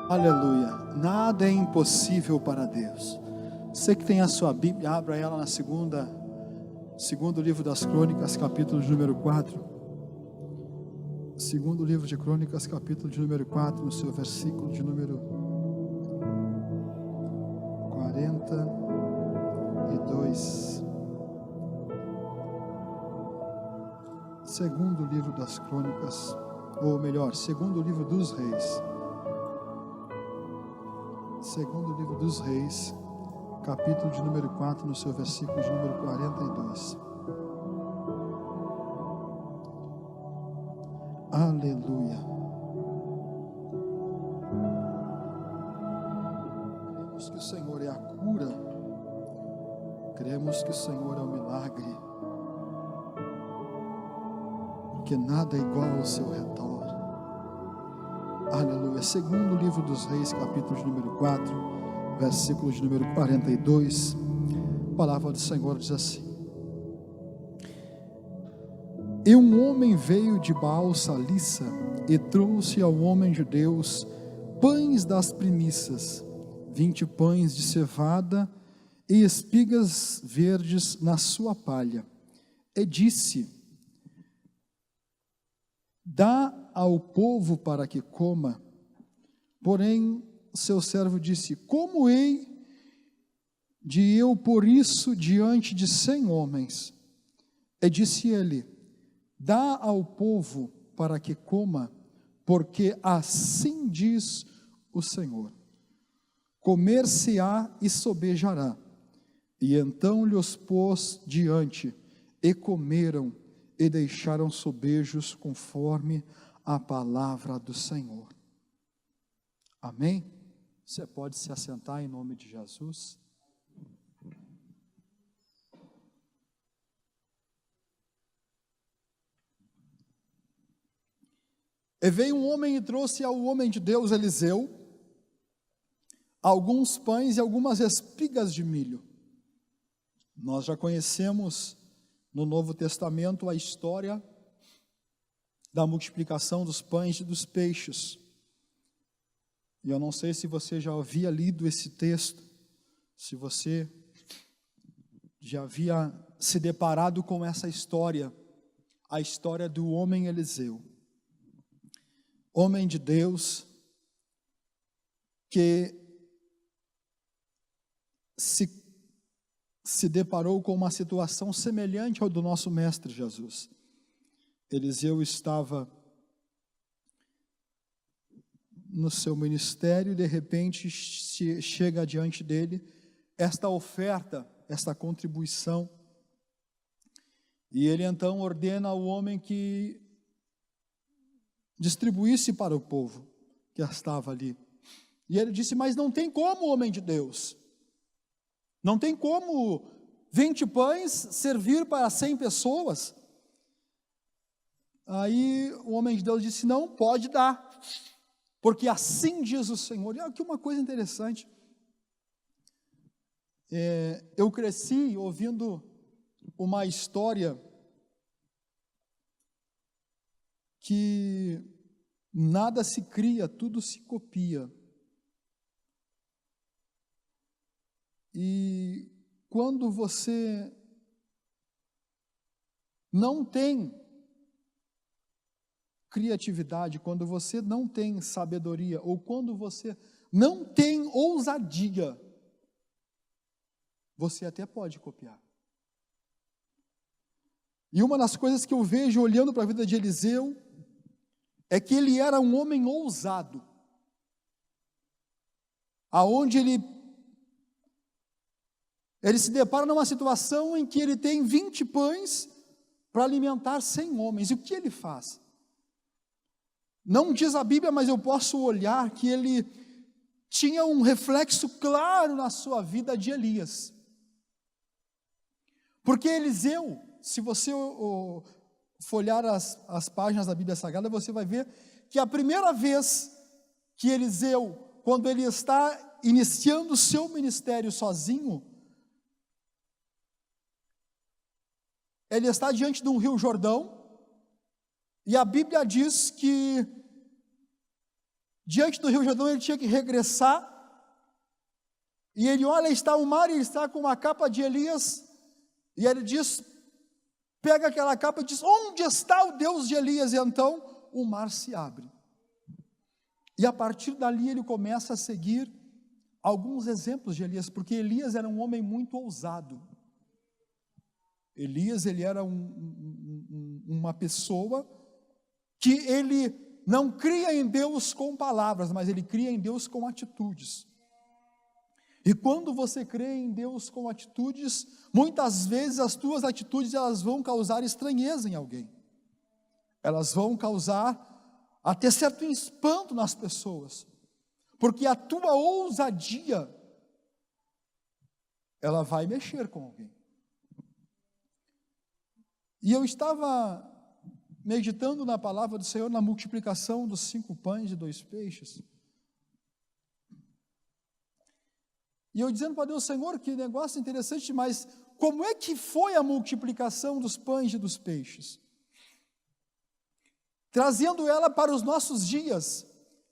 Aleluia. Nada é impossível para Deus. Você que tem a sua Bíblia, abra ela na segundo livro das Crônicas, capítulo de número 4. Segundo livro de Crônicas, capítulo de número 4, no seu versículo de número 42. Segundo livro das Crônicas, ou melhor, segundo livro dos Reis. Segundo livro dos Reis, capítulo de número 4, no seu versículo de número 42. Aleluia. Cremos que o Senhor é a cura. Cremos que o Senhor é o milagre. Porque nada é igual ao seu redor. Aleluia. Segundo livro dos Reis, capítulo de número 4, versículo de número 42. A palavra do Senhor diz assim: E um homem veio de Baal-Salissa e trouxe ao homem de Deus pães das primícias, 20 pães de cevada e espigas verdes na sua palha. E disse: Dá ao povo para que coma. Porém, seu servo disse: Como hei de eu pôr isso diante de 100 homens? E disse ele: Dá ao povo para que coma, porque assim diz o Senhor: Comer-se-á e sobejará. E então lhes pôs diante, e comeram, e deixaram sobejos conforme a palavra do Senhor. Amém? Você pode se assentar em nome de Jesus. E veio um homem e trouxe ao homem de Deus, Eliseu, alguns pães e algumas espigas de milho. Nós já conhecemos no Novo Testamento a história da multiplicação dos pães e dos peixes. E eu não sei se você já havia lido esse texto, se você já havia se deparado com essa história, a história do homem Eliseu. Homem de Deus que se deparou com uma situação semelhante ao do nosso mestre Jesus. Eliseu estava no seu ministério e de repente chega diante dele esta oferta, esta contribuição, e ele então ordena ao homem que distribuísse para o povo que estava ali. E ele disse: Mas não tem como, homem de Deus, não tem como 20 pães servir para 100 pessoas. Aí o homem de Deus disse: Não, pode dar, porque assim diz o Senhor. E aqui uma coisa interessante, eu cresci ouvindo uma história que nada se cria, tudo se copia. E quando você não tem criatividade, quando você não tem sabedoria, ou quando você não tem ousadia, você até pode copiar. E uma das coisas que eu vejo olhando para a vida de Eliseu é que ele era um homem ousado, aonde ele se depara numa situação em que ele tem 20 pães para alimentar 100 homens. E o que ele faz? Não diz a Bíblia, mas eu posso olhar que ele tinha um reflexo claro na sua vida de Elias. Porque Eliseu, se você folhear as páginas da Bíblia Sagrada, você vai ver que a primeira vez que Eliseu, quando ele está iniciando o seu ministério sozinho, ele está diante de um rio Jordão, e a Bíblia diz que diante do Rio Jordão, ele tinha que regressar, e ele olha, está o mar, e ele está com uma capa de Elias, e ele diz, pega aquela capa e diz, onde está o Deus de Elias? E então o mar se abre. E a partir dali ele começa a seguir alguns exemplos de Elias, porque Elias era um homem muito ousado. Elias, ele era uma pessoa que ele não cria em Deus com palavras, mas ele cria em Deus com atitudes. E quando você crê em Deus com atitudes, muitas vezes as tuas atitudes elas vão causar estranheza em alguém. Elas vão causar até certo espanto nas pessoas. Porque a tua ousadia, ela vai mexer com alguém. E eu estava meditando na palavra do Senhor, na multiplicação dos 5 pães e 2 peixes. E eu dizendo para Deus, Senhor, que negócio interessante, mas como é que foi a multiplicação dos pães e dos peixes? Trazendo ela para os nossos dias.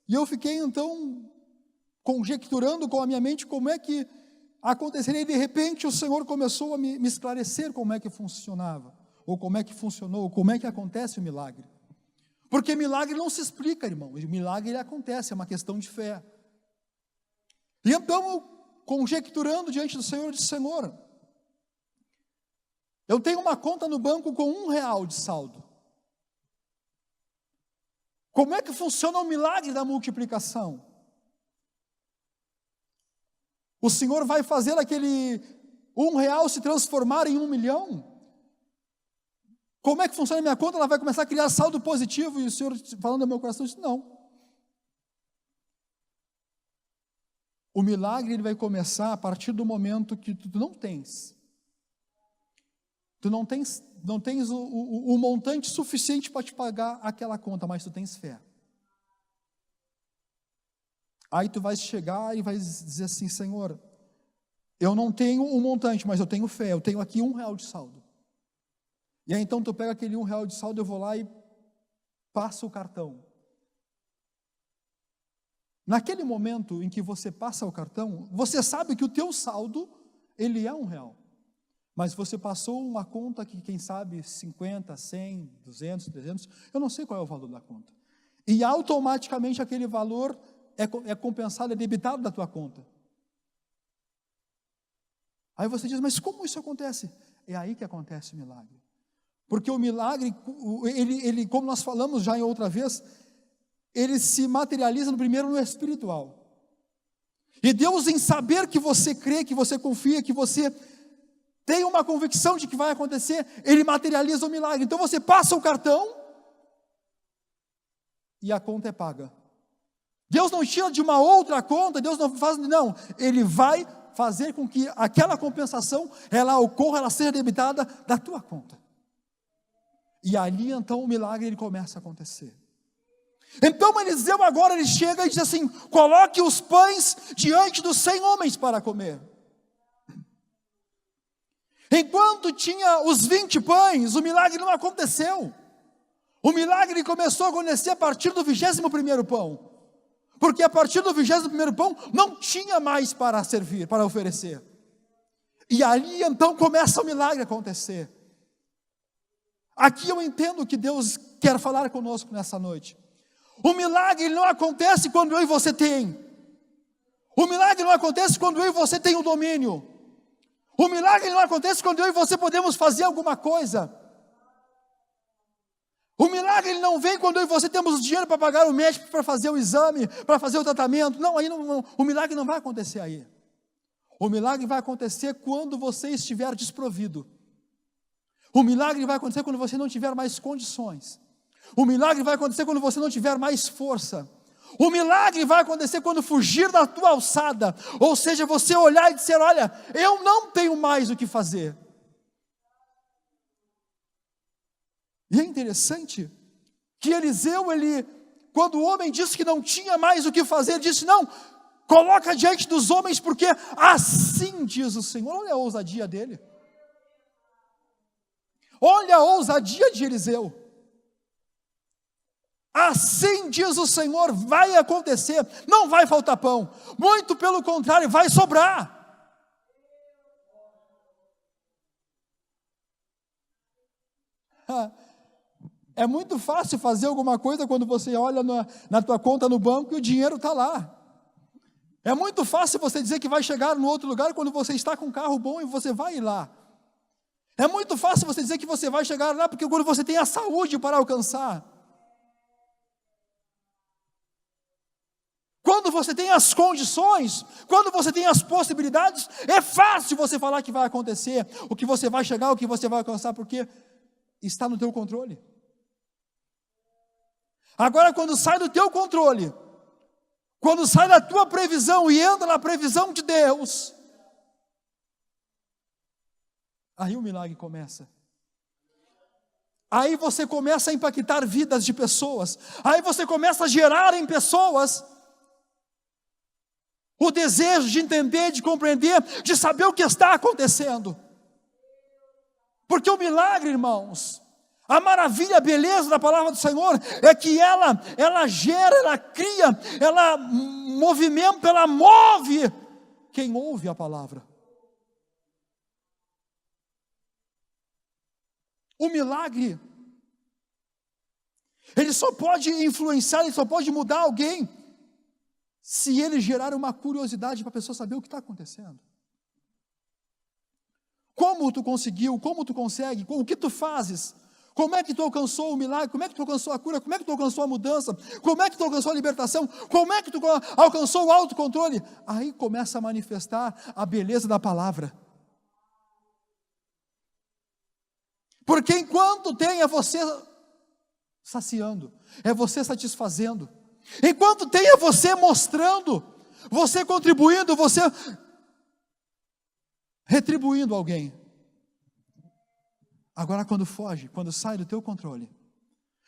E eu fiquei então conjecturando com a minha mente como é que aconteceria. E de repente o Senhor começou a me esclarecer como é que funcionava, ou como é que funcionou, ou como é que acontece o milagre. Porque milagre não se explica, irmão. O milagre ele acontece, é uma questão de fé. E então eu, conjecturando diante do Senhor, eu disse, Senhor, eu tenho uma conta no banco com R$1 de saldo. Como é que funciona o milagre da multiplicação? O Senhor vai fazer aquele R$1 se transformar em 1 milhão? Como é que funciona a minha conta? Ela vai começar a criar saldo positivo? E o Senhor, falando no meu coração, disse, não. O milagre ele vai começar a partir do momento que tu não tens. Tu não tens o montante suficiente para te pagar aquela conta, mas tu tens fé. Aí tu vais chegar e vais dizer assim, Senhor, eu não tenho um montante, mas eu tenho fé, eu tenho aqui R$1 de saldo. E aí então tu pega aquele R$1 de saldo, eu vou lá e passo o cartão. Naquele momento em que você passa o cartão, você sabe que o teu saldo, ele é R$1. Mas você passou uma conta que, quem sabe, 50, 100, 200, 300, eu não sei qual é o valor da conta. E automaticamente aquele valor é compensado, é debitado da tua conta. Aí você diz, mas como isso acontece? É aí que acontece o milagre. Porque o milagre, ele, como nós falamos já em outra vez, ele se materializa primeiro no espiritual. E Deus, em saber que você crê, que você confia, que você tem uma convicção de que vai acontecer, ele materializa o milagre. Então você passa o cartão e a conta é paga. Deus não tira de uma outra conta, Deus não faz, não, ele vai fazer com que aquela compensação, ela ocorra, ela seja debitada da tua conta. E ali então o milagre ele começa a acontecer. Então Eliseu agora ele chega e diz assim, coloque os pães diante dos 100 homens para comer. Enquanto tinha os 20 pães, o milagre não aconteceu. O milagre começou a acontecer a partir do 21º pão. Porque a partir do 21º pão, não tinha mais para servir, para oferecer. E ali então começa o milagre a acontecer. Aqui eu entendo que Deus quer falar conosco nessa noite. O milagre não acontece quando eu e você tem. O milagre não acontece quando eu e você tem o domínio. O milagre não acontece quando eu e você podemos fazer alguma coisa. O milagre não vem quando eu e você temos dinheiro para pagar o médico, para fazer o exame, para fazer o tratamento. Não, aí não, o milagre não vai acontecer aí. O milagre vai acontecer quando você estiver desprovido. O milagre vai acontecer quando você não tiver mais condições. O milagre vai acontecer quando você não tiver mais força. O milagre vai acontecer quando fugir da tua alçada. Ou seja, você olhar e dizer, olha, eu não tenho mais o que fazer. E é interessante que Eliseu, quando o homem disse que não tinha mais o que fazer, ele disse, não, coloca diante dos homens, porque assim diz o Senhor. Olha a ousadia dele. Olha a ousadia de Eliseu. Assim diz o Senhor, vai acontecer, não vai faltar pão, muito pelo contrário, vai sobrar. É muito fácil fazer alguma coisa quando você olha na tua conta no banco e o dinheiro está lá. É muito fácil você dizer que vai chegar no outro lugar quando você está com um carro bom e você vai ir lá. É muito fácil você dizer que você vai chegar lá porque quando você tem a saúde para alcançar. Quando você tem as condições, quando você tem as possibilidades, é fácil você falar que vai acontecer, o que você vai chegar, o que você vai alcançar, porque está no teu controle. Agora, quando sai do teu controle, quando sai da tua previsão e entra na previsão de Deus, aí o milagre começa. Aí você começa a impactar vidas de pessoas, aí você começa a gerar em pessoas o desejo de entender, de compreender, de saber o que está acontecendo. Porque o milagre, irmãos, a maravilha, a beleza da palavra do Senhor é que ela gera, ela cria, ela movimenta, ela move quem ouve a palavra. O milagre, ele só pode influenciar, ele só pode mudar alguém se ele gerar uma curiosidade para a pessoa saber o que está acontecendo. Como tu conseguiu, como tu consegue, o que tu fazes, como é que tu alcançou o milagre, como é que tu alcançou a cura, como é que tu alcançou a mudança, como é que tu alcançou a libertação, como é que tu alcançou o autocontrole. Aí começa a manifestar a beleza da palavra. Porque enquanto tem é você saciando, é você satisfazendo, enquanto tem é você mostrando, você contribuindo, você retribuindo alguém. Agora quando foge, quando sai do teu controle,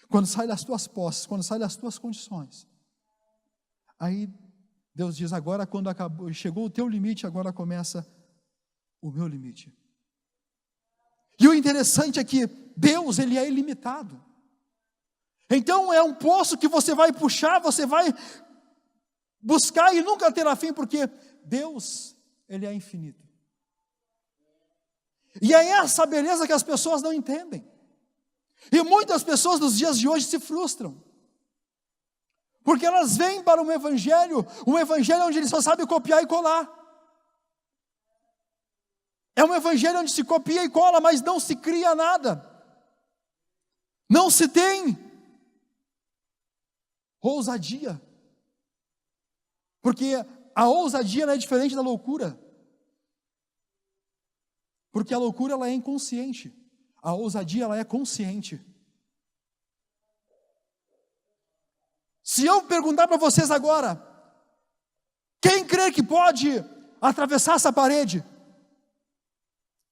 quando sai das tuas posses, quando sai das tuas condições, aí Deus diz, agora quando chegou o teu limite, agora começa o meu limite. E o interessante é que Deus, Ele é ilimitado. Então é um poço que você vai puxar, você vai buscar e nunca terá fim, porque Deus, Ele é infinito. E é essa beleza que as pessoas não entendem. E muitas pessoas nos dias de hoje se frustram. Porque elas vêm para um evangelho onde eles só sabem copiar e colar. É um evangelho onde se copia e cola, mas não se cria nada. Não se tem ousadia. Porque a ousadia não é diferente da loucura. Porque a loucura ela é inconsciente. A ousadia ela é consciente. Se eu perguntar para vocês agora, quem crê que pode atravessar essa parede?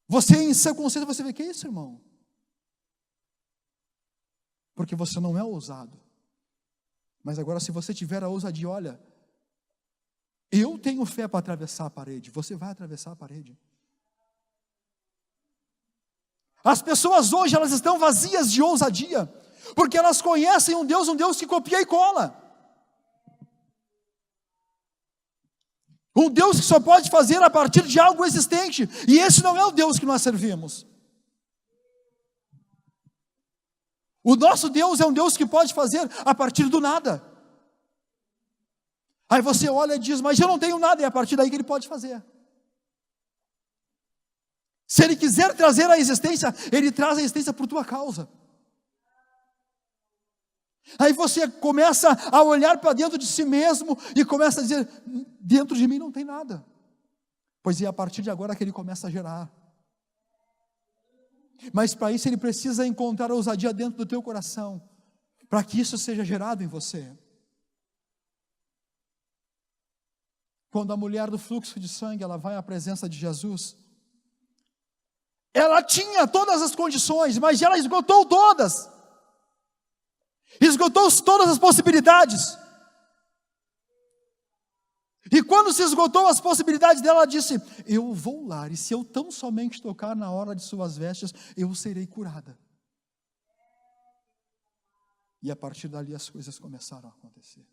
Você em seu consciência, você vê, que é isso, irmão? Porque você não é ousado. Mas agora se você tiver a ousadia, olha, eu tenho fé para atravessar a parede, você vai atravessar a parede. As pessoas hoje, elas estão vazias de ousadia, porque elas conhecem um Deus que copia e cola. Um Deus que só pode fazer a partir de algo existente. E esse não é o Deus que nós servimos. O nosso Deus é um Deus que pode fazer a partir do nada. Aí você olha e diz, mas eu não tenho nada. E é a partir daí que Ele pode fazer. Se Ele quiser trazer a existência, Ele traz a existência por tua causa. Aí você começa a olhar para dentro de si mesmo e começa a dizer, dentro de mim não tem nada. Pois é a partir de agora que Ele começa a gerar. Mas para isso Ele precisa encontrar a ousadia dentro do teu coração, para que isso seja gerado em você. Quando a mulher do fluxo de sangue, ela vai à presença de Jesus, ela tinha todas as condições, mas ela esgotou todas. Esgotou todas as possibilidades. E quando se esgotou as possibilidades dela, ela disse, eu vou lá, e se eu tão somente tocar na hora de suas vestes, eu serei curada. E a partir dali as coisas começaram a acontecer.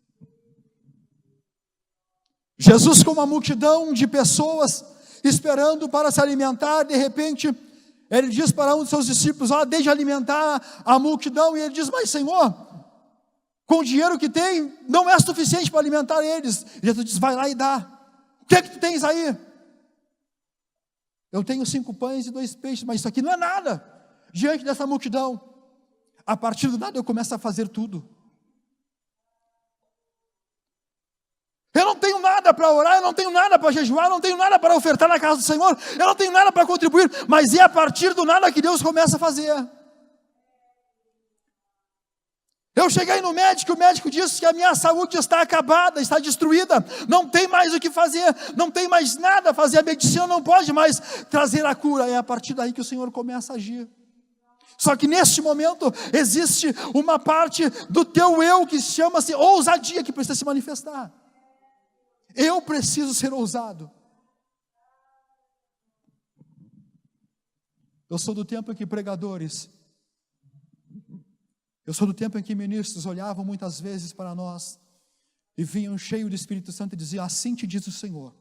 Jesus, com uma multidão de pessoas esperando para se alimentar, de repente, ele diz para um dos seus discípulos: deixe de alimentar a multidão. E ele diz: mas Senhor, com o dinheiro que tem, não é suficiente para alimentar eles. E Jesus diz: vai lá e dá. O que é que tu tens aí? Eu tenho 5 pães e 2 peixes, mas isso aqui não é nada diante dessa multidão. A partir do nada eu começo a fazer tudo. Eu não tenho nada para orar, eu não tenho nada para jejuar, eu não tenho nada para ofertar na casa do Senhor, eu não tenho nada para contribuir, mas é a partir do nada que Deus começa a fazer. Eu cheguei no médico, o médico disse que a minha saúde está acabada, está destruída, não tem mais o que fazer, não tem mais nada a fazer, a medicina não pode mais trazer a cura. É a partir daí que o Senhor começa a agir. Só que neste momento existe uma parte do teu eu que chama-se ousadia, que precisa se manifestar. Eu preciso ser ousado. Eu sou do tempo em que pregadores, eu sou do tempo em que ministros olhavam muitas vezes para nós e vinham cheios do Espírito Santo e diziam: assim te diz o Senhor.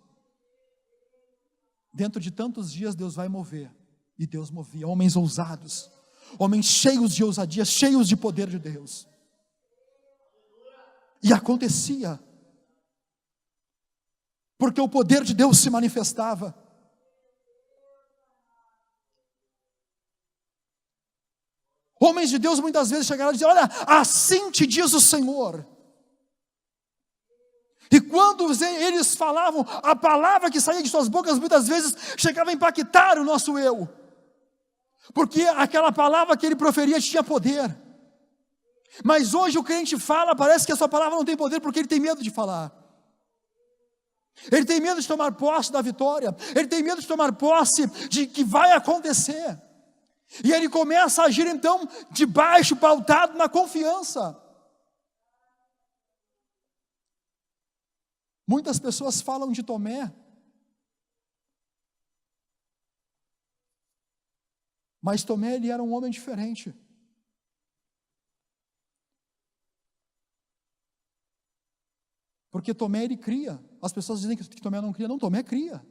Dentro de tantos dias Deus vai mover. E Deus movia homens ousados, homens cheios de ousadia, cheios de poder de Deus. E acontecia, porque o poder de Deus se manifestava. Homens de Deus muitas vezes chegaram a dizer: olha, assim te diz o Senhor. E quando eles falavam, a palavra que saía de suas bocas muitas vezes chegava a impactar o nosso eu, porque aquela palavra que ele proferia tinha poder. Mas hoje o crente fala, parece que a sua palavra não tem poder, porque ele tem medo de falar. Ele tem medo de tomar posse da vitória, ele tem medo de tomar posse de que vai acontecer. E ele começa a agir então de baixo, pautado na confiança. Muitas pessoas falam de Tomé, mas Tomé, ele era um homem diferente. Porque Tomé, ele cria. As pessoas dizem que Tomé não cria. Não, Tomé cria.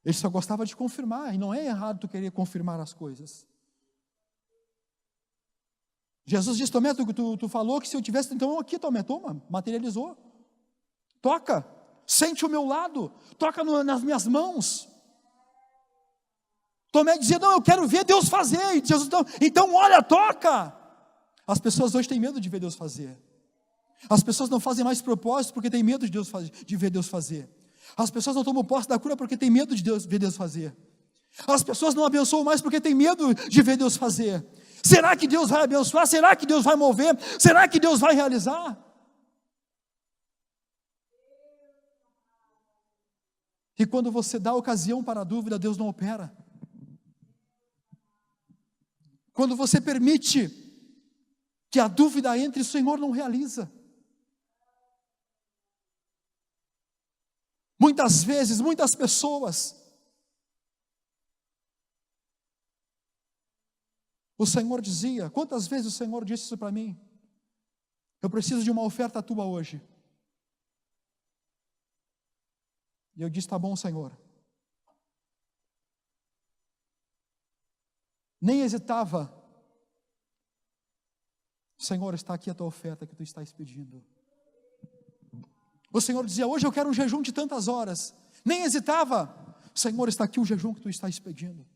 Ele só gostava de confirmar. E não é errado tu querer confirmar as coisas. Jesus disse: Tomé, tu falou que se eu tivesse... Então aqui, Tomé, toma. Materializou. Toca. Sente o meu lado. Toca nas minhas mãos. Tomé dizia: não, eu quero ver Deus fazer. E Jesus, então olha, toca. As pessoas hoje têm medo de ver Deus fazer. As pessoas não fazem mais propósito porque têm medo de ver Deus fazer. As pessoas não tomam posse da cura porque têm medo de ver Deus fazer. As pessoas não abençoam mais porque têm medo de ver Deus fazer. Será que Deus vai abençoar? Será que Deus vai mover? Será que Deus vai realizar? E quando você dá ocasião para a dúvida, Deus não opera. Quando você permite que a dúvida entre, o Senhor não realiza. Muitas vezes, muitas pessoas, o Senhor dizia, quantas vezes o Senhor disse isso para mim? Eu preciso de uma oferta tua hoje. E eu disse: tá bom, Senhor. Nem hesitava. Senhor, está aqui a tua oferta que tu estás pedindo. O Senhor dizia: hoje eu quero um jejum de tantas horas. Nem hesitava. Senhor, está aqui o jejum que tu estás pedindo.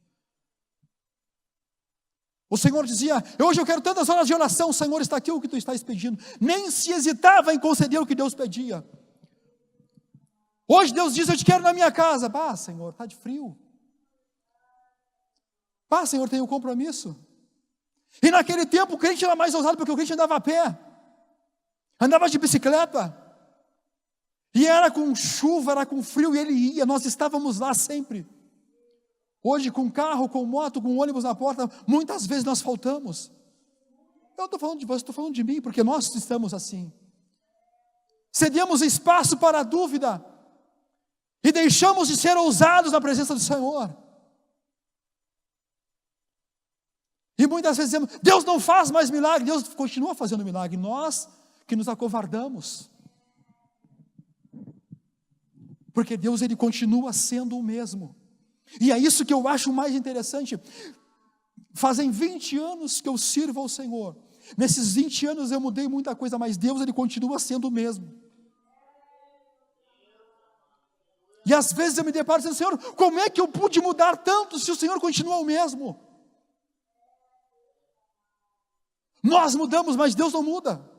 O Senhor dizia: hoje eu quero tantas horas de oração. Senhor, está aqui o que tu estás pedindo. Nem se hesitava em conceder o que Deus pedia. Hoje Deus diz: eu te quero na minha casa. Pá, Senhor, está de frio. Pá, Senhor, tenho um compromisso. E naquele tempo o crente era mais ousado, porque o crente andava a pé, andava de bicicleta, e era com chuva, era com frio, e ele ia, nós estávamos lá sempre. Hoje, com carro, com moto, com ônibus na porta, muitas vezes nós faltamos. Eu não estou falando de você, estou falando de mim, porque nós estamos assim. Cedemos espaço para a dúvida, e deixamos de ser ousados na presença do Senhor. E muitas vezes dizemos, Deus não faz mais milagre, Deus continua fazendo milagre, nós que nos acovardamos. Porque Deus, Ele continua sendo o mesmo. E é isso que eu acho mais interessante. Fazem 20 anos que eu sirvo ao Senhor. Nesses 20 anos eu mudei muita coisa, mas Deus, Ele continua sendo o mesmo. E às vezes eu me deparo dizendo, Senhor, como é que eu pude mudar tanto se o Senhor continua o mesmo? Nós mudamos, mas Deus não muda.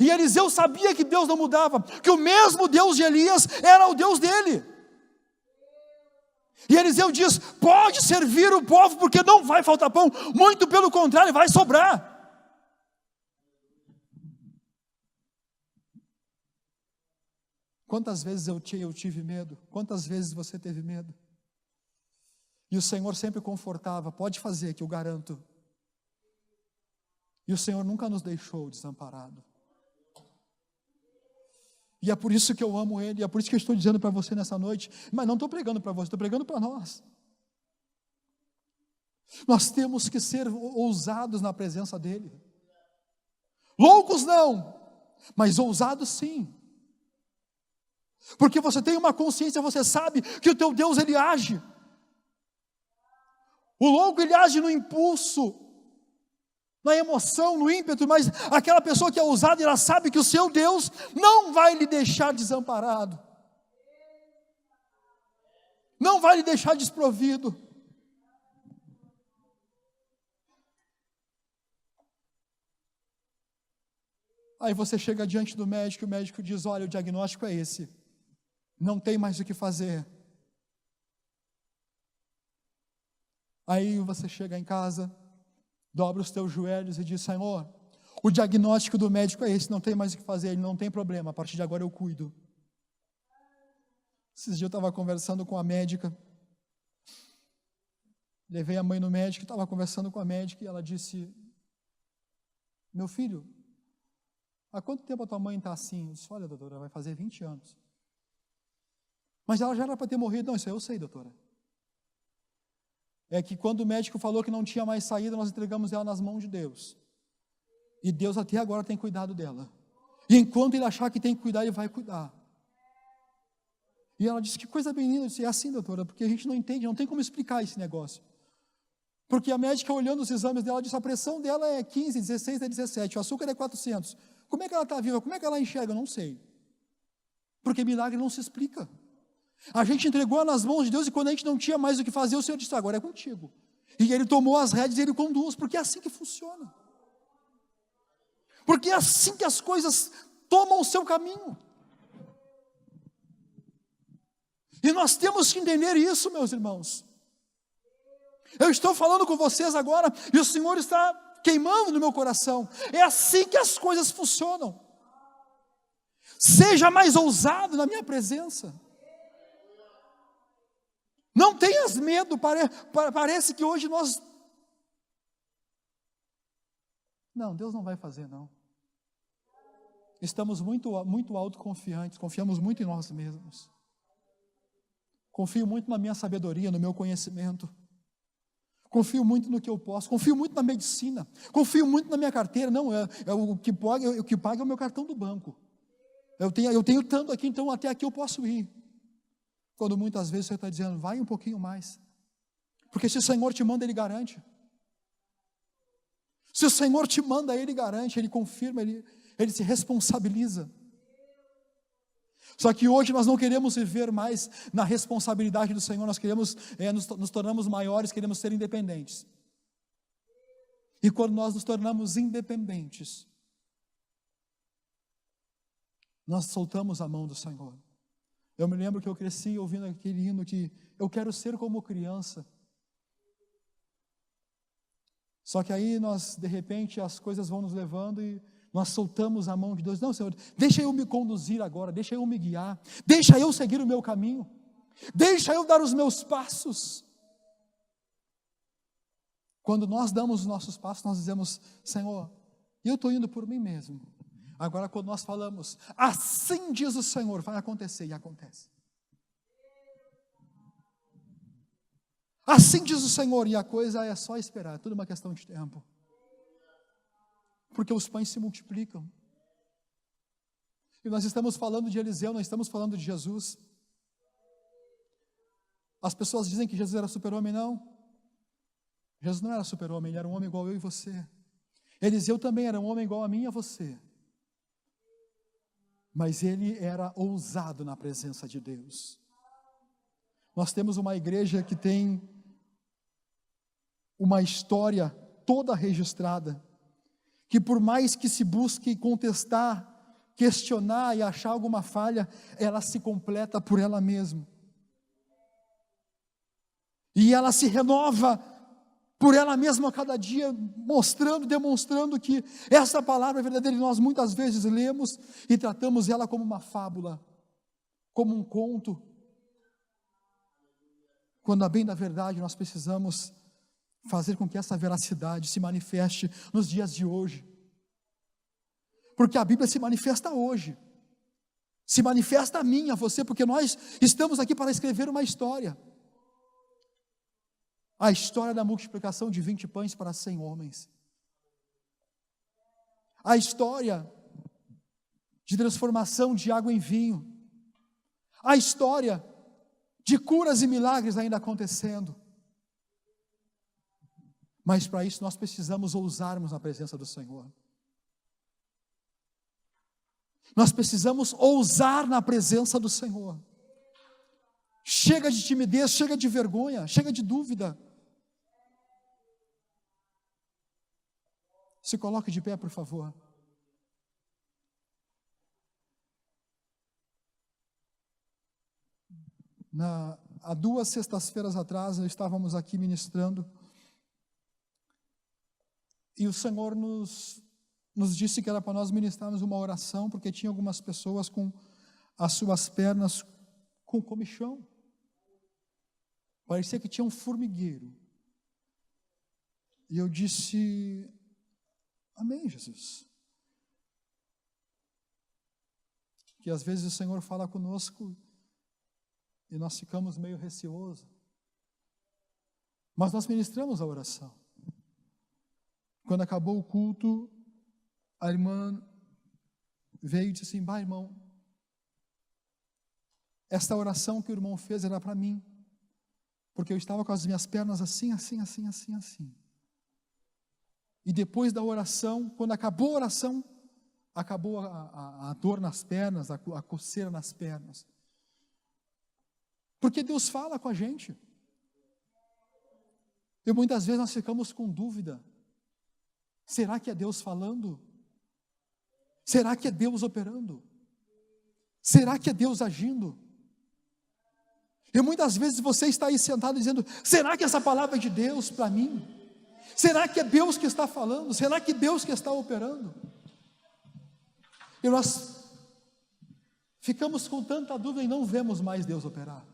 E Eliseu sabia que Deus não mudava, que o mesmo Deus de Elias era o Deus dele. E Eliseu diz, pode servir o povo, porque não vai faltar pão, muito pelo contrário, vai sobrar. Quantas vezes eu tive medo? Quantas vezes você teve medo? E o Senhor sempre confortava, pode fazer que eu garanto. E o Senhor nunca nos deixou desamparado. E é por isso que eu amo Ele, e é por isso que eu estou dizendo para você nessa noite, mas não estou pregando para você, estou pregando para nós. Nós temos que ser ousados na presença dEle. Loucos não, mas ousados sim. Porque você tem uma consciência, você sabe que o teu Deus, Ele age. O louco, ele age no impulso, na emoção, no ímpeto, mas aquela pessoa que é ousada, ela sabe que o seu Deus não vai lhe deixar desamparado. Não vai lhe deixar desprovido. Aí você chega diante do médico, e o médico diz, olha, o diagnóstico é esse. Não tem mais o que fazer. Aí você chega em casa, dobra os teus joelhos e diz, Senhor, o diagnóstico do médico é esse, não tem mais o que fazer, ele não tem problema, a partir de agora eu cuido. Esses dias eu estava conversando com a médica, levei a mãe no médico, estava conversando com a médica e ela disse, meu filho, há quanto tempo a tua mãe está assim? Eu disse, olha doutora, vai fazer 20 anos. Mas ela já era para ter morrido. Não, isso aí eu sei, doutora. É que quando o médico falou que não tinha mais saída, nós entregamos ela nas mãos de Deus. E Deus até agora tem cuidado dela. E enquanto Ele achar que tem que cuidar, Ele vai cuidar. E ela disse, que coisa bem linda. Eu disse, é assim, doutora, porque a gente não entende, não tem como explicar esse negócio. Porque a médica, olhando os exames dela, disse, a pressão dela é 15, 16, é 17, o açúcar é 400. Como é que ela está viva? Como é que ela enxerga? Eu não sei. Porque milagre não se explica. A gente entregou nas mãos de Deus e quando a gente não tinha mais o que fazer, o Senhor disse, agora é contigo. E Ele tomou as rédeas e Ele conduz, porque é assim que funciona. Porque é assim que as coisas tomam o seu caminho. E nós temos que entender isso, meus irmãos. Eu estou falando com vocês agora e o Senhor está queimando no meu coração. É assim que as coisas funcionam. Seja mais ousado na minha presença. Não tenhas medo, parece que hoje nós... Não, Deus não vai fazer não. Estamos muito autoconfiantes, confiamos muito em nós mesmos. Confio muito na minha sabedoria, no meu conhecimento. Confio muito no que eu posso, confio muito na medicina, confio muito na minha carteira. Não, o que paga é o meu cartão do banco. Eu tenho tanto aqui, então até aqui eu posso ir. Quando muitas vezes você está dizendo, vai um pouquinho mais. Porque se o Senhor te manda, Ele garante. Se o Senhor te manda, Ele garante, Ele confirma, Ele se responsabiliza. Só que hoje nós não queremos viver mais na responsabilidade do Senhor, nós queremos, nos tornamos maiores, queremos ser independentes. E quando nós nos tornamos independentes, nós soltamos a mão do Senhor. Eu me lembro que eu cresci ouvindo aquele hino que eu quero ser como criança. Só que aí nós, de repente, as coisas vão nos levando e nós soltamos a mão de Deus. Não, Senhor, deixa eu me conduzir agora, deixa eu me guiar, deixa eu seguir o meu caminho, deixa eu dar os meus passos. Quando nós damos os nossos passos, nós dizemos, Senhor, eu estou indo por mim mesmo. Agora quando nós falamos, assim diz o Senhor, vai acontecer, e acontece. Assim diz o Senhor, e a coisa é só esperar, é tudo uma questão de tempo. Porque os pães se multiplicam. E nós estamos falando de Eliseu, nós estamos falando de Jesus. As pessoas dizem que Jesus era super-homem, não. Jesus não era super-homem, ele era um homem igual eu e você. Eliseu também era um homem igual a mim e a você. Mas ele era ousado na presença de Deus. Nós temos uma igreja que tem uma história toda registrada, que por mais que se busque contestar, questionar e achar alguma falha, ela se completa por ela mesma. E ela se renova por ela mesma a cada dia, mostrando, demonstrando que essa palavra é verdadeira. E nós muitas vezes lemos e tratamos ela como uma fábula, como um conto, quando a bem da verdade nós precisamos fazer com que essa veracidade se manifeste nos dias de hoje. Porque a Bíblia se manifesta hoje, se manifesta a mim, a você, porque nós estamos aqui para escrever uma história. A história da multiplicação de 20 pães para 100 homens. A história de transformação de água em vinho. A história de curas e milagres ainda acontecendo. Mas para isso nós precisamos ousarmos na presença do Senhor. Nós precisamos ousar na presença do Senhor. Chega de timidez, chega de vergonha, chega de dúvida. Se coloque de pé, por favor. Há 2 sextas-feiras atrás, nós estávamos aqui ministrando, e o Senhor nos disse que era para nós ministrarmos uma oração, porque tinha algumas pessoas com as suas pernas com comichão. Parecia que tinha um formigueiro. E eu disse: amém, Jesus. Que às vezes o Senhor fala conosco e nós ficamos meio receosos. Mas nós ministramos a oração. Quando acabou o culto, a irmã veio e disse assim: bah, irmão, esta oração que o irmão fez era para mim, porque eu estava com as minhas pernas assim. E depois da oração, quando acabou a oração, acabou a dor nas pernas, a coceira nas pernas. Porque Deus fala com a gente. E muitas vezes nós ficamos com dúvida. Será que é Deus falando? Será que é Deus operando? Será que é Deus agindo? E muitas vezes você está aí sentado dizendo: será que essa palavra é de Deus para mim? Será que é Deus que está falando? Será que é Deus que está operando? E nós ficamos com tanta dúvida e não vemos mais Deus operar.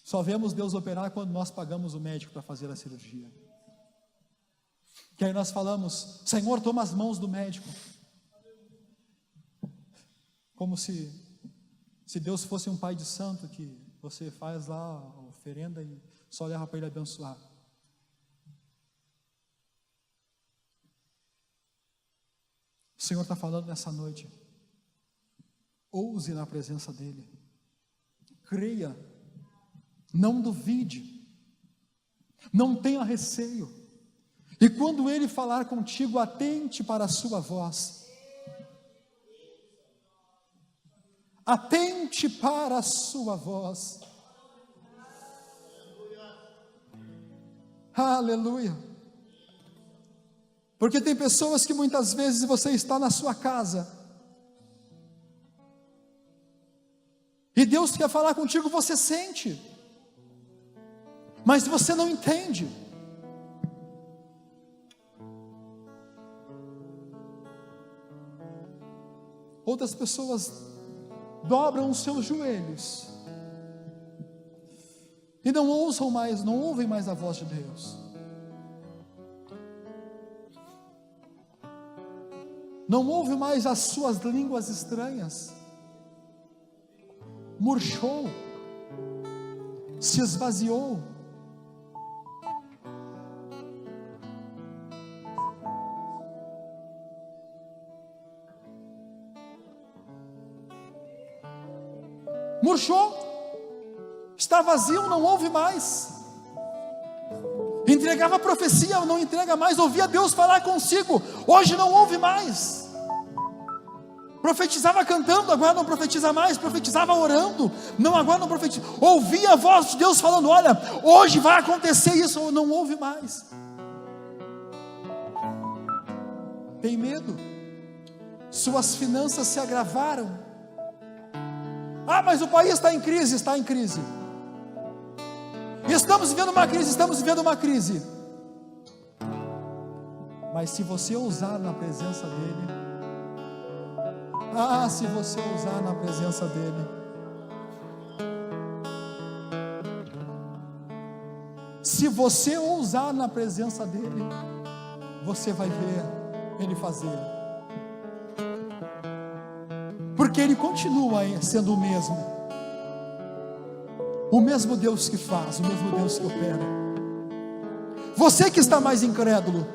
Só vemos Deus operar quando nós pagamos o médico para fazer a cirurgia. Que aí nós falamos: Senhor, toma as mãos do médico. Como se Deus fosse um pai de santo que você faz lá a oferenda e só leva para ele abençoar. O Senhor está falando nessa noite. Ouse na presença dEle. Creia. Não duvide. Não tenha receio. E quando Ele falar contigo, atente para a sua voz. Atente para a sua voz. Aleluia. Porque tem pessoas que muitas vezes você está na sua casa e Deus quer falar contigo, você sente, mas você não entende. Outras pessoas dobram os seus joelhos e não ouvem mais a voz de Deus. Não ouve mais as suas línguas estranhas. Murchou. se esvaziou. Murchou, está vazio, não ouve mais. Entregava profecia, não entrega mais. Ouvia Deus falar consigo, hoje não ouve mais. Profetizava cantando, agora não profetiza mais. Profetizava orando, não, agora não profetiza. Ouvia a voz de Deus falando, olha, hoje vai acontecer isso, não ouve mais. Tem medo, suas finanças se agravaram. Ah, mas o país está em crise. Está em crise. Estamos vivendo uma crise. Mas se você ousar na presença dEle, se você ousar na presença dEle, se você ousar na presença dEle, você vai ver Ele fazer. Porque Ele continua sendo o mesmo Deus que faz, o mesmo Deus que opera. Você que está mais incrédulo,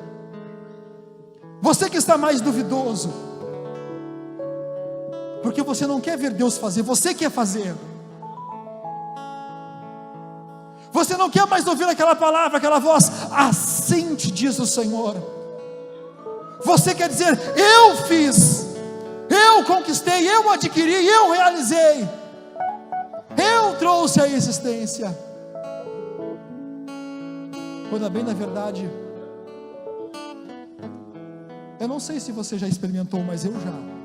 você que está mais duvidoso, porque você não quer ver Deus fazer, você quer fazer. Você não quer mais ouvir aquela palavra, aquela voz, assim te diz o Senhor. Você quer dizer, eu fiz, eu conquistei, eu adquiri, eu realizei, eu trouxe a existência. Quando bem na verdade, eu não sei se você já experimentou, mas eu já.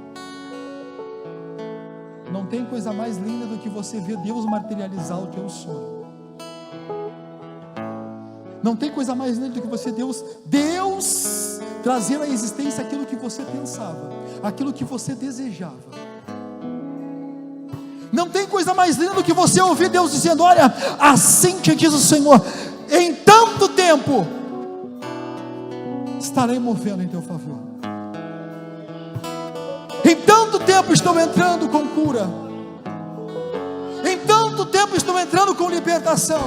Não tem coisa mais linda do que você ver Deus materializar o teu sonho. Não tem coisa mais linda do que você Deus trazer à existência aquilo que você pensava, aquilo que você desejava. Não tem coisa mais linda do que você ouvir Deus dizendo, olha, assim te diz o Senhor, em tanto tempo estarei movendo em teu favor, em tanto tempo estou entrando com cura, em tanto tempo estou entrando com libertação,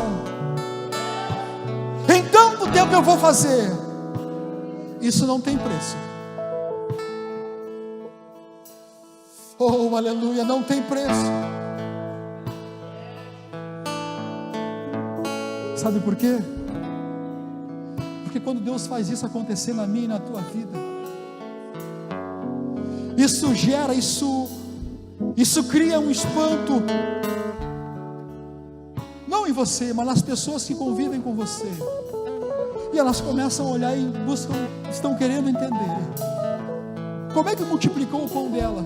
em tanto tempo eu vou fazer. Isso não tem preço. Oh, aleluia, não tem preço. Sabe por quê? Porque quando Deus faz isso acontecer na minha e na tua vida, isso gera, isso cria um espanto, não em você, mas nas pessoas que convivem com você. E elas começam a olhar e estão querendo entender. Como é que multiplicou o pão dela?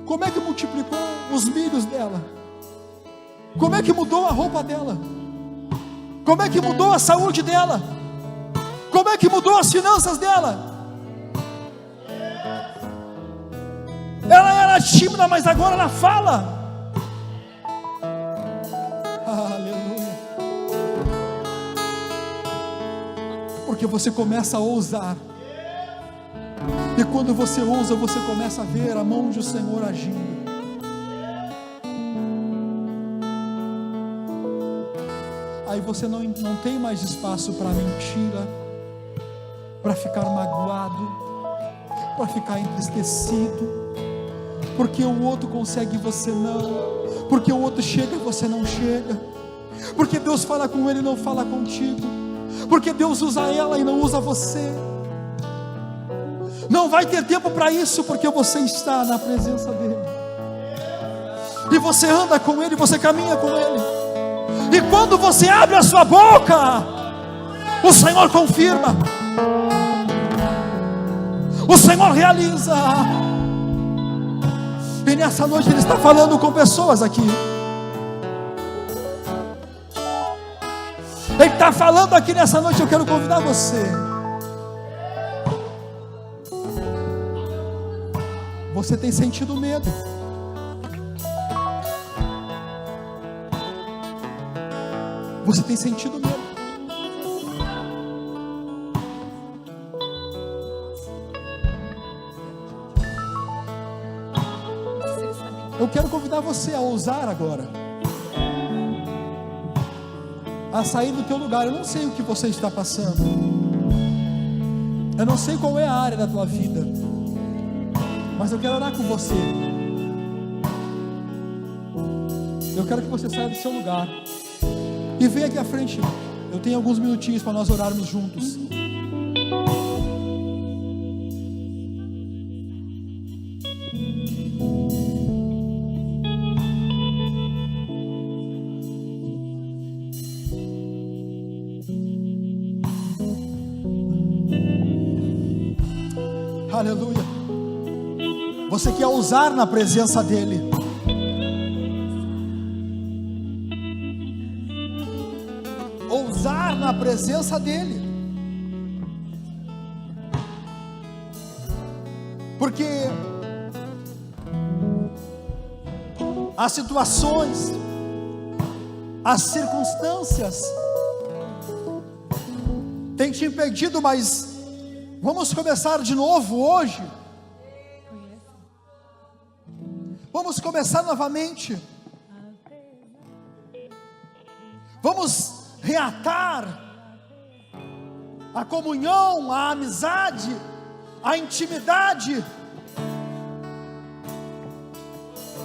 Como é que multiplicou os milhos dela? Como é que mudou a roupa dela? Como é que mudou a saúde dela? Como é que mudou as finanças dela? Ela era tímida, mas agora ela fala. Aleluia. Porque você começa a ousar. E quando você ousa, você começa a ver a mão do Senhor agindo. Aí você não tem mais espaço para mentira, para ficar magoado, para ficar entristecido, porque o outro consegue e você não, porque o outro chega e você não chega, porque Deus fala com ele e não fala contigo, porque Deus usa ela e não usa você. Não vai ter tempo para isso, porque você está na presença dele, e você anda com ele, você caminha com ele. E quando você abre a sua boca, o Senhor confirma, o Senhor realiza. E nessa noite Ele está falando com pessoas aqui. Ele está falando aqui nessa noite. Eu quero convidar você. Você tem sentido medo? Você tem sentido medo? Eu quero convidar você a ousar agora. a sair do teu lugar. Eu não sei o que você está passando, eu não sei qual é a área da tua vida, mas eu quero orar com você. Eu quero que você saia do seu lugar e venha aqui à frente. Eu tenho alguns minutinhos para nós orarmos juntos. Aleluia. Você quer ousar na presença dEle. Ousar na presença dEle. Porque as situações, as circunstâncias têm te impedido, mas vamos começar de novo hoje. Vamos começar novamente. Vamos reatar a comunhão, a amizade, a intimidade.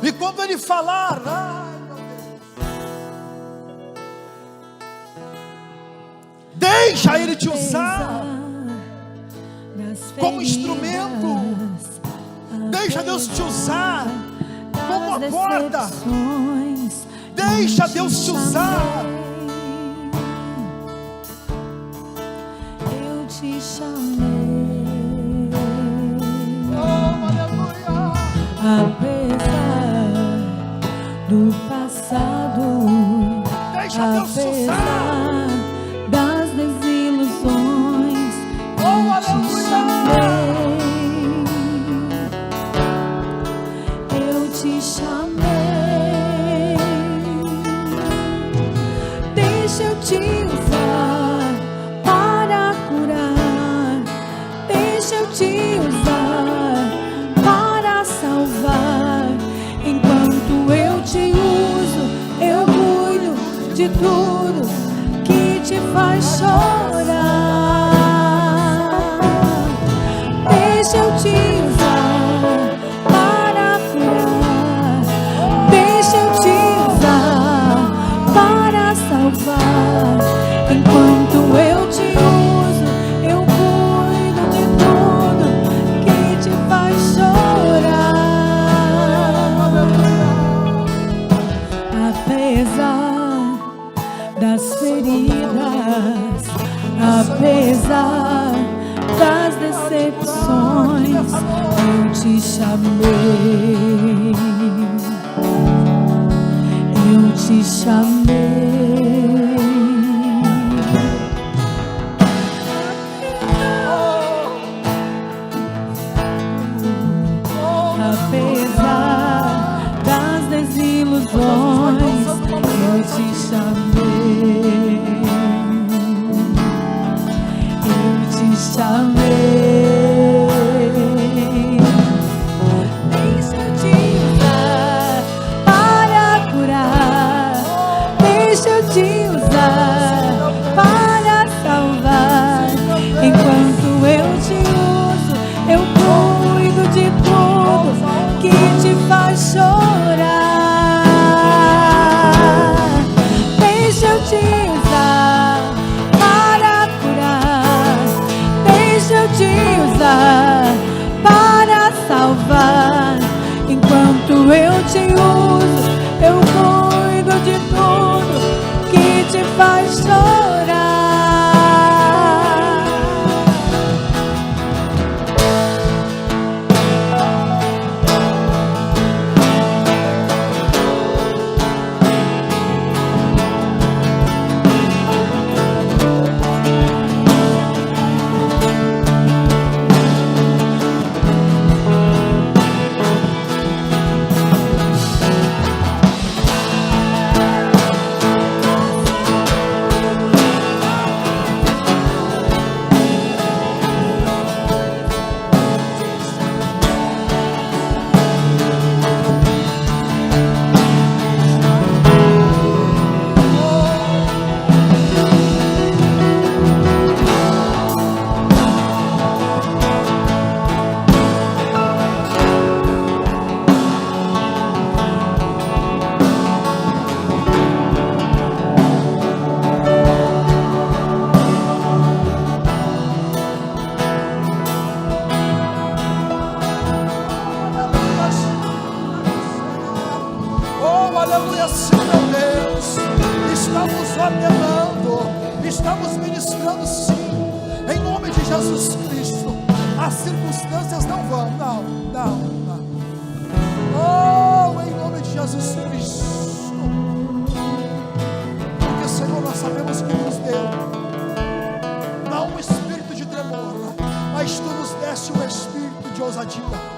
E quando Ele falar, ai meu Deus, deixa Ele te usar como instrumento. Deixa Deus te usar como a porta. Deixa Deus te usar. Eu te chamei. Oh, aleluia. Apesar do passado, Deixa Deus te usar. das desilusões, eu te chamei. Eu te chamei. Deixa eu te usar para curar. Deixa eu te usar para salvar. Enquanto eu te uso, eu cuido de tudo que te faz chorar. Deixa eu te usar para curar. Deixa eu te usar para salvar. Enquanto eu te uso, eu cuido de tudo que te faz chorar. Apesar das feridas, apesar das decepções, eu te chamei. Eu te chamei. Apesar das desilusões, eu te chamei. Eu te chamei. Deixa eu te usar para curar. Deixa eu te usar para salvar. Enquanto eu te uso, eu cuido de tudo que te faz chorar. Deixa eu te usar para curar. Deixa eu te usar para salvar. Enquanto eu te uso, eu cuido de tudo que te faz chorar. sim, meu Deus, estamos ordenando, estamos ministrando sim, em nome de Jesus Cristo. As circunstâncias não vão, não. Oh, em nome de Jesus Cristo. Porque, Senhor, nós sabemos que nos deu não um espírito de tremor, mas Tu nos deste um espírito de ousadia.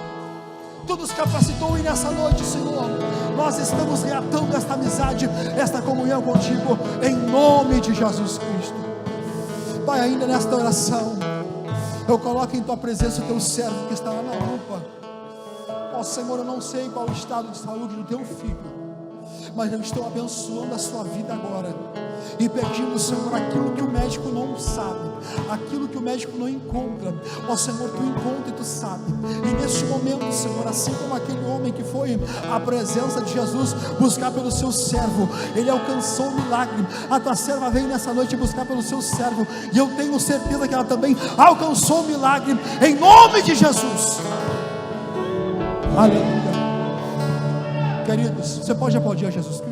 Tu nos capacitou, e nessa noite, Senhor, nós estamos reatando esta amizade, esta comunhão contigo, em nome de Jesus Cristo. Pai, ainda nesta oração, eu coloco em Tua presença o Teu servo que está lá na UPA. Ó Senhor, eu não sei qual o estado de saúde do Teu filho, mas eu estou abençoando a sua vida agora, e pedindo, Senhor, aquilo que o médico não sabe, aquilo que o médico não encontra, ó Senhor, Tu encontra e Tu sabe. E neste momento, Senhor, assim como aquele homem que foi à presença de Jesus buscar pelo seu servo, ele alcançou o milagre. A Tua serva veio nessa noite buscar pelo seu servo, e eu tenho certeza que ela também alcançou o milagre, em nome de Jesus. Aleluia. Queridos, você pode aplaudir a Jesus Cristo.